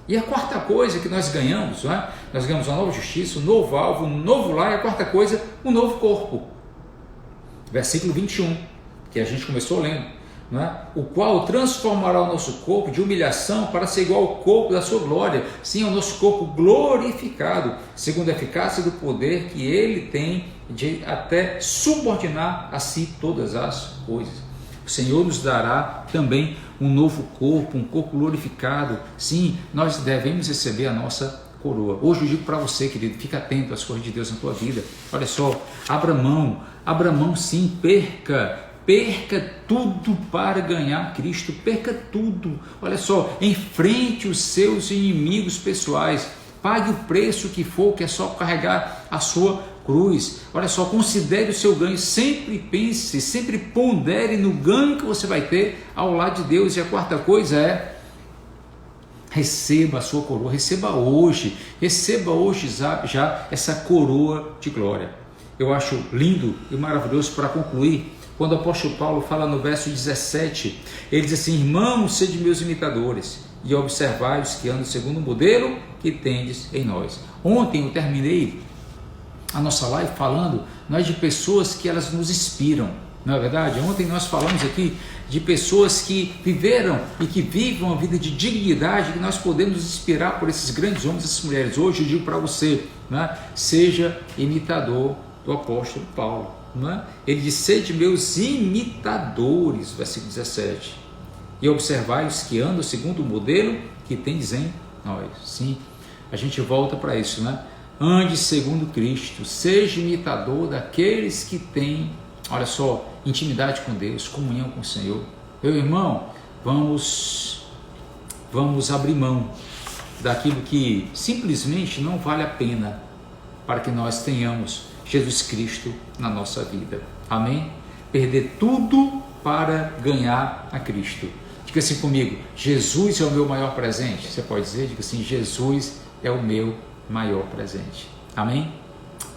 E a quarta coisa que nós ganhamos, não é? Nós ganhamos uma nova justiça, um novo alvo, um novo lar. E a quarta coisa, um novo corpo. Versículo 21, que a gente começou lendo, não é? O qual transformará o nosso corpo de humilhação para ser igual ao corpo da sua glória, sim, ao nosso corpo glorificado, segundo a eficácia do poder que Ele tem de até subordinar a si todas as coisas. O Senhor nos dará também um novo corpo, um corpo glorificado. Sim, nós devemos receber a nossa coroa. Hoje eu digo para você, querido, fica atento às coisas de Deus na tua vida. Olha só, abra mão sim, perca tudo para ganhar Cristo, perca tudo. Olha só, enfrente os seus inimigos pessoais, pague o preço que for, que é só carregar a sua cruz. Olha só, considere o seu ganho, sempre pense, sempre pondere no ganho que você vai ter ao lado de Deus. E a quarta coisa é: receba a sua coroa, receba hoje já essa coroa de glória. Eu acho lindo e maravilhoso, para concluir, quando o apóstolo Paulo fala no verso 17, ele diz assim: irmãos, sede meus imitadores, e observai os que andam segundo o modelo que tendes em nós. Ontem eu terminei a nossa live falando de pessoas que elas nos inspiram. Não é verdade? Ontem nós falamos aqui de pessoas que viveram e que vivem uma vida de dignidade, que nós podemos nos inspirar por esses grandes homens e essas mulheres. Hoje eu digo para você, né? Seja imitador do apóstolo Paulo. Né? Ele diz: sede meus imitadores, versículo 17, e observai os que andam segundo o modelo que tendes em nós. Sim, a gente volta para isso, né? Ande segundo Cristo, seja imitador daqueles que têm, olha só, intimidade com Deus, comunhão com o Senhor. Meu irmão, vamos abrir mão daquilo que simplesmente não vale a pena para que nós tenhamos Jesus Cristo na nossa vida. Amém? Perder tudo para ganhar a Cristo. Diga assim comigo: Jesus é o meu maior presente. Você pode dizer? Diga assim: Jesus é o meu maior presente. Amém?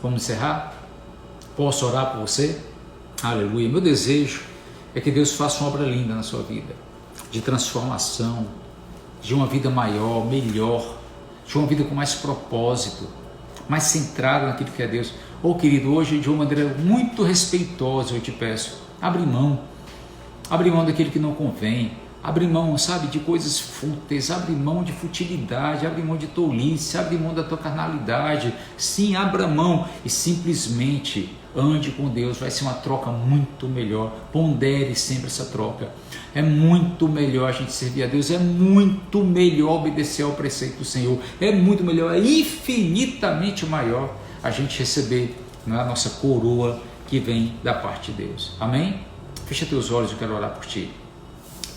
Vamos encerrar? Posso orar por você? Aleluia. Meu desejo é que Deus faça uma obra linda na sua vida, de transformação, de uma vida maior, melhor, de uma vida com mais propósito, mais centrada naquilo que é Deus. Querido, hoje de uma maneira muito respeitosa eu te peço, abre mão daquilo que não convém, abre mão, sabe, de coisas fúteis, abre mão de futilidade, abre mão de tolice, abre mão da tua carnalidade. Sim, abra mão e simplesmente ande com Deus. Vai ser uma troca muito melhor. Pondere sempre essa troca. É muito melhor a gente servir a Deus, é muito melhor obedecer ao preceito do Senhor, é muito melhor, é infinitamente maior a gente receber, né, a nossa coroa que vem da parte de Deus. Amém? Fecha teus olhos, eu quero orar por ti.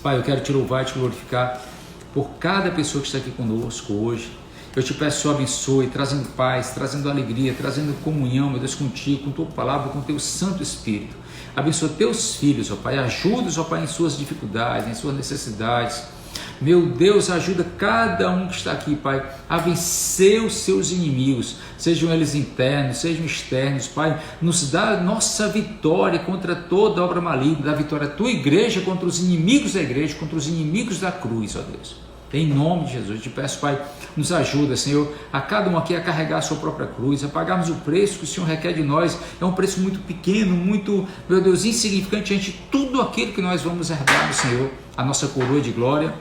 Pai, eu quero te louvar e te glorificar por cada pessoa que está aqui conosco hoje. Eu te peço, Senhor, abençoe, trazendo paz, trazendo alegria, trazendo comunhão, meu Deus, contigo, com tua palavra, com teu Santo Espírito. Abençoa teus filhos, ó Pai, ajuda-os, ó Pai, em suas dificuldades, em suas necessidades. Meu Deus, ajuda cada um que está aqui, Pai, a vencer os seus inimigos, sejam eles internos, sejam externos, Pai. Nos dá a nossa vitória contra toda obra maligna, dá vitória à tua igreja contra os inimigos da igreja, contra os inimigos da cruz, ó Deus. Em nome de Jesus, eu te peço, Pai, nos ajuda, Senhor, a cada um aqui a carregar a sua própria cruz, a pagarmos o preço que o Senhor requer de nós. É um preço muito pequeno, muito, meu Deus, insignificante diante de tudo aquilo que nós vamos herdar do Senhor, a nossa coroa de glória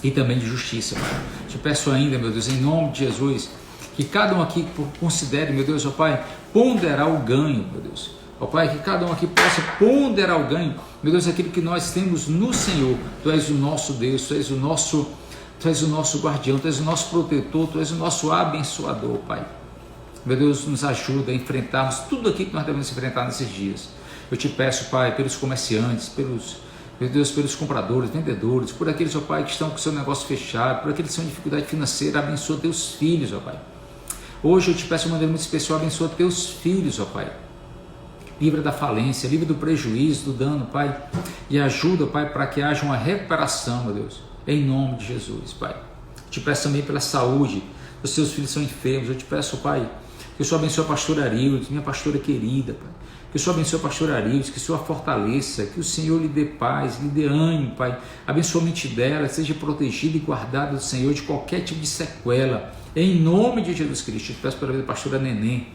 e também de justiça, Pai. Te peço ainda, meu Deus, em nome de Jesus, que cada um aqui considere, meu Deus, ó Pai, ponderar o ganho, meu Deus. Ó Pai, que cada um aqui possa ponderar o ganho, meu Deus, aquilo que nós temos no Senhor. Tu és o nosso Deus, Tu és o nosso guardião, Tu és o nosso protetor, Tu és o nosso abençoador, Pai. Meu Deus, nos ajuda a enfrentarmos tudo aquilo que nós devemos enfrentar nesses dias. Eu te peço, Pai, pelos comerciantes, meu Deus, pelos compradores, vendedores, por aqueles, ó Pai, que estão com o seu negócio fechado, por aqueles que estão em dificuldade financeira, abençoa teus filhos, ó Pai. Hoje eu te peço de uma maneira muito especial, abençoa teus filhos, ó Pai. Livra da falência, livra do prejuízo, do dano, Pai, e ajuda, Pai, para que haja uma recuperação, meu Deus, em nome de Jesus, Pai. Te peço também pela saúde, os seus filhos são enfermos. Eu te peço, Pai, que o Senhor abençoe a pastora Arildes, minha pastora querida, Pai. Que o Senhor abençoe a pastora Arildes, que o Senhor a fortaleça, que o Senhor lhe dê paz, lhe dê ânimo, Pai. Abençoe a mente dela, seja protegida e guardada do Senhor de qualquer tipo de sequela, em nome de Jesus Cristo. Eu te peço pela vida da pastora Neném.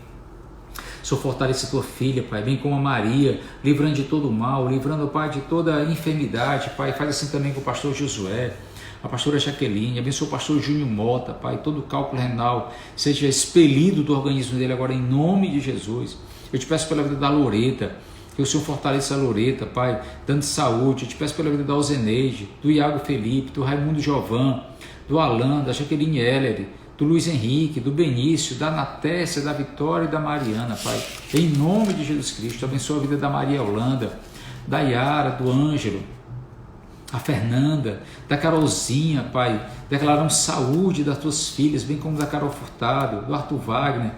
Senhor, fortaleça a tua filha, Pai, bem como a Maria, livrando de todo o mal, livrando, Pai, de toda enfermidade, Pai. Faz assim também com o pastor Josué, a pastora Jaqueline. Abençoa o pastor Júnior Mota, Pai, todo o cálculo renal seja expelido do organismo dele agora, em nome de Jesus. Eu te peço pela vida da Loreta, que o Senhor fortaleça a Loreta, Pai, dando saúde. Eu te peço pela vida da Alzeneide, do Iago Felipe, do Raimundo Jovan, do Alan, da Jaqueline Heller, do Luiz Henrique, do Benício, da Natécia, da Vitória e da Mariana, Pai. Em nome de Jesus Cristo, abençoa a vida da Maria Holanda, da Yara, do Ângelo, a Fernanda, da Carolzinha, Pai. Declaramos saúde das tuas filhas, bem como da Carol Furtado, do Arthur Wagner.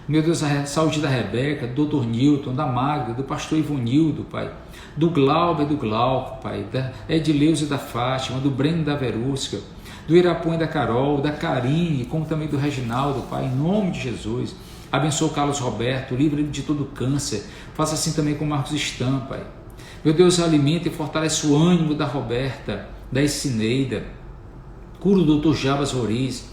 Meu Deus, a saúde da Rebeca, do Dr. Newton, da Magda, do pastor Ivonildo, Pai. Do Glauber e do Glauco, Pai. Da Edileuza e da Fátima, do Breno e da Verusca, do Irapuã e da Carol, da Karine, como também do Reginaldo, Pai, em nome de Jesus. Abençoa o Carlos Roberto, livre ele de todo câncer. Faça assim também com o Marcos Stam, Pai. Meu Deus, alimenta e fortalece o ânimo da Roberta, da Esineida. Cura o Dr. Jabas Roriz,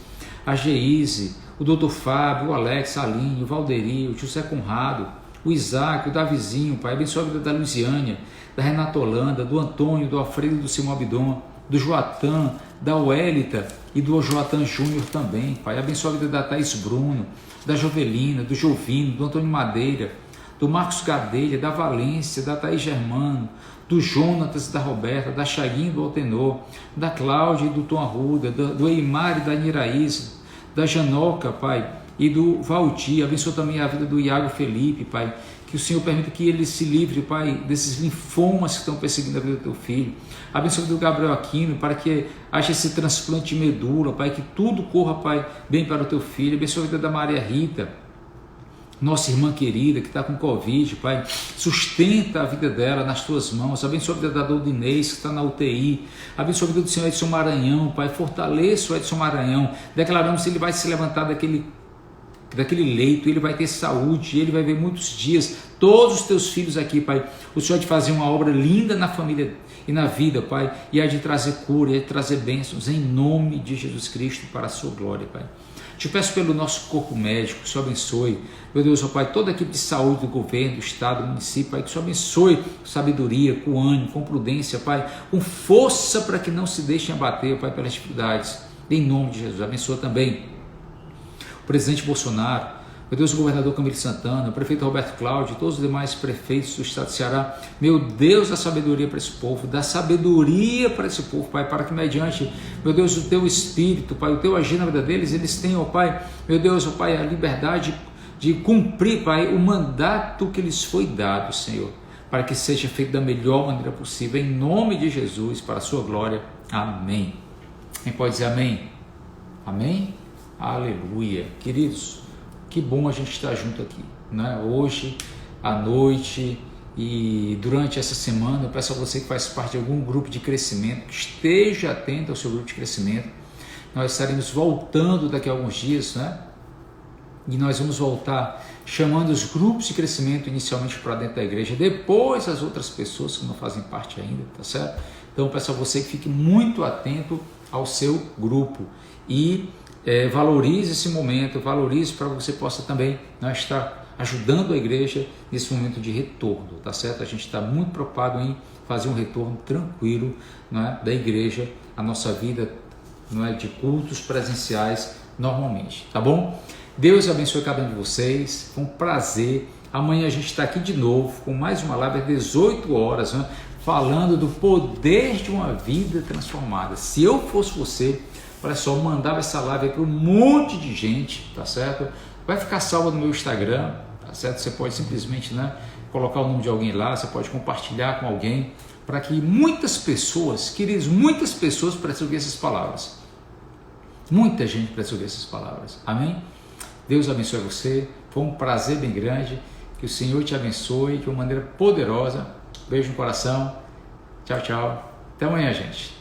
a Geise, o Dr. Fábio, o Alex, a Aline, o Valderi, o José Conrado, o Isaac, o Davizinho, Pai, abençoa a vida da Luziânia, da Renata Holanda, do Antônio, do Alfredo, do Simão Abidon, do Joatan, da Welita e do Joatan Júnior também, Pai, abençoa a vida da Thaís Bruno, da Jovelina, do Jovino, do Antônio Madeira, do Marcos Gadelha, da Valência, da Thaís Germano, do Jonatas e da Roberta, da Chaguinho do Altenor, da Cláudia e do Tom Arruda, do Eimar e da Niraísa, da Janoca, Pai, e do Valdir. Abençoa também a vida do Iago Felipe, Pai, que o Senhor permita que ele se livre, Pai, desses linfomas que estão perseguindo a vida do teu filho. Abençoa do Gabriel Aquino, para que haja esse transplante de medula, Pai, que tudo corra, Pai, bem para o teu filho. Abençoa a vida da Maria Rita, nossa irmã querida que está com Covid, Pai, sustenta a vida dela nas tuas mãos. Abençoa a vida da Dona Inês que está na UTI. Abençoa a vida do Senhor Edson Maranhão, Pai, fortaleça o Edson Maranhão. Declaramos que ele vai se levantar daquele leito, ele vai ter saúde, ele vai ver muitos dias, todos os teus filhos aqui, Pai, o Senhor há de fazer uma obra linda na família e na vida, Pai, e há de trazer cura, e há de trazer bênçãos, em nome de Jesus Cristo, para a sua glória, Pai. Te peço pelo nosso corpo médico, que o Senhor abençoe, meu Deus, ó Pai, toda a equipe de saúde do governo, do estado, do município, Pai, que o Senhor abençoe com sabedoria, com ânimo, com prudência, Pai, com força para que não se deixem abater, Pai, pelas dificuldades, em nome de Jesus. Abençoa também o presidente Bolsonaro, meu Deus, o governador Camilo Santana, o prefeito Roberto Cláudio, todos os demais prefeitos do estado de Ceará. Meu Deus, dá sabedoria para esse povo, dá sabedoria para esse povo, Pai, para que mediante, meu Deus, o teu espírito, Pai, o teu agir na vida deles, eles tenham, ó Pai, meu Deus, ó Pai, a liberdade de cumprir, Pai, o mandato que lhes foi dado, Senhor, para que seja feito da melhor maneira possível, em nome de Jesus, para a sua glória. Amém. Quem pode dizer amém? Amém? Aleluia. Queridos, que bom a gente estar junto aqui, né? Hoje, à noite e durante essa semana. Eu peço a você que faz parte de algum grupo de crescimento, que esteja atento ao seu grupo de crescimento. Nós estaremos voltando daqui a alguns dias, né? E nós vamos voltar chamando os grupos de crescimento inicialmente para dentro da igreja, depois as outras pessoas que não fazem parte ainda, tá certo? Então eu peço a você que fique muito atento ao seu grupo e valorize esse momento, valorize para que você possa também, né, estar ajudando a igreja nesse momento de retorno, tá certo? A gente está muito preocupado em fazer um retorno tranquilo, né, da igreja, a nossa vida, não é, de cultos presenciais normalmente, tá bom? Deus abençoe cada um de vocês, foi um prazer. Amanhã a gente está aqui de novo com mais uma live às 18 horas, né, falando do poder de uma vida transformada. Se eu fosse você, olha só, eu mandava essa live para um monte de gente, tá certo? Vai ficar salva no meu Instagram, tá certo? Você pode simplesmente, né, colocar o nome de alguém lá, você pode compartilhar com alguém, para que muitas pessoas, queridos, muitas pessoas precisam ouvir essas palavras. Muita gente precisa ouvir essas palavras. Amém? Deus abençoe você. Foi um prazer bem grande. Que o Senhor te abençoe de uma maneira poderosa. Beijo no coração. Tchau, tchau. Até amanhã, gente.